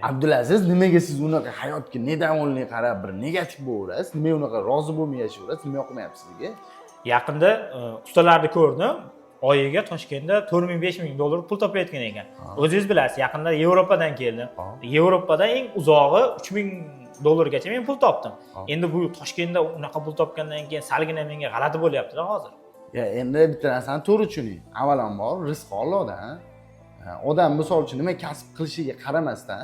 Abdulaziz, nimaga siz unaqa hayotga nedavonli qarab bir negativ bo'laverasiz? Nimaga unaqa rozi bo'lmay yashayverasiz? Nima yoqmayapti sizga? Yaqinda ustalarni ko'rdim. Oyiga Toshkentda 4 ming 5 ming dollar pul topayotgan ekan. O'zingiz bilasiz, yaqinda Yevropadan keldim. Yevropada eng uzog'i 3 ming dollargacha men pul topdim. Endi bu Toshkentda unaqa pul topgandan keyin salgina menga g'alati bo'lyapti-da hozir. Ya endi bitta narsani to'g'ri tushuning. Avvalambor rizq Allohdan. Odam misol uchun nima kasb qilishiga qaramasdan,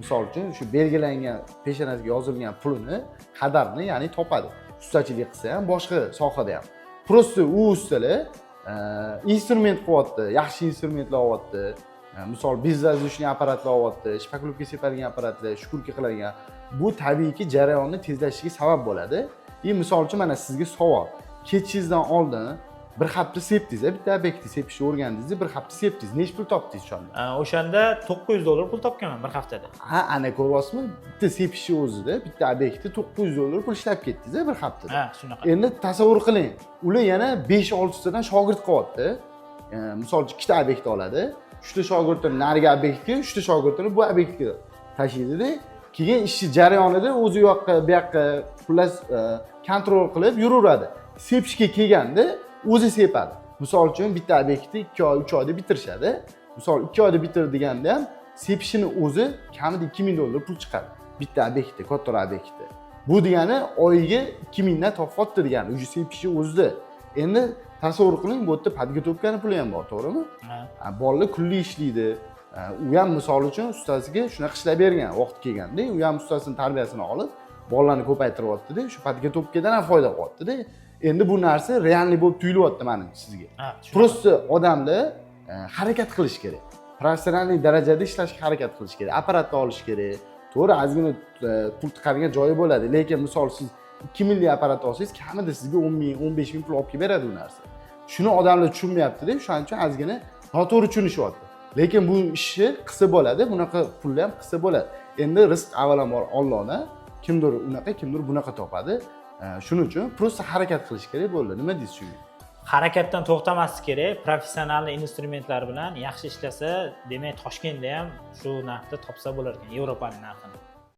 misol uchun shu belgilangan peshonasiga yozilgan pulini, qadarni, ya'ni topadi. Ustachilik qilsa ham, boshqa sohada ham. Prosta u ustalar instrument qilyapti, yaxshi instrumentlar olyapti. Misol bizazishli apparatlar olyapti, shpaklubka sepadigan apparatlar, shukurka qiladigan. Bu tabiiyki jarayonni tezlashishiga sabab bo'ladi. Misol uchun mana sizga savol. Ketishingizdan oldin bir hafta sepdingiz, bitta obyektni sepishni o'rgandingiz, bir hafta sepdingiz. Nech pul topdingiz o'shanda? O'shanda 900 dollar pul topganman bir haftada. Ha, ana ko'ryapsizmi? Bitta sepishni o'zida, bitta obyektni 900 dollar pul ishlab ketdingiz bir haftada. Ha, shunaqa. Endi tasavvur qiling. Ular yana 5-6 tadan shogird qilyapti. Misol uchun ikkita obyekt oladi. 3 ta shogirdni narigi obyektga, 3 ta shogirdni bu obyektga tashlaydi-da, keyin ishchi jarayonida o'zi u yoqqa, bu yoqqa xullas kontrol qilib yuraveradi. Sepishga kelganda o'zi sepadi. Misol uchun bitta obyektni 2 oy, 3 oyda bitirishadi. Misol 2 oyda bitirdiganda ham sepishini o'zi kamida 2000 dollar pul chiqadi. Bitta obyektda, katta obyektda. Bu degani oyiga 2000 dan topyapti degani, o'sha sepishi o'zida. Endi tasavvur qiling, bu yerda podgotovkani puli ham bor, to'g'rimi? Ha. Bolalar kunli ishlaydi. U ham misol uchun ustasiga shunaqa ishlab bergan, vaqt kelganda, u ham ustasining tarbiyasini olib, bolalarni ko'paytiryapti-da, shu podgotovkadan ham foyda qilyapti-da. Endi bu narsa realniy bo'lib tuyulyapti mana sizga. Prosta odamlar harakat qilish kerak. Professional darajada ishlashga harakat qilish kerak. Apparatni olish kerak. To'g'ri, ozgina pul tiqadigan joyi bo'ladi, lekin misol siz 2 minglik apparat olsangiz, kamida sizga 10 ming, 15 ming pul olib kelib beradi u narsa. Shuni odamlar tushunmayapti-da, shuning uchun ozgina noto'g'ri tushunishyapti. Lekin bu ishni qilsa bo'ladi, bunaqa pulni ham qilsa bo'ladi. Endi rizq avvalambor Allohdan, kimdir unaqa, kimdir bunaqa topadi. Shuning uchun prosta harakat qilish kerak bo'ldi. Nima deysiz shunga? Harakatdan to'xtamaslik kerak. Professional instrumentlar bilan yaxshi ishlasa, demak Toshkentda ham shu narxda topsa bo'lar ekan, Yevropaning narxini.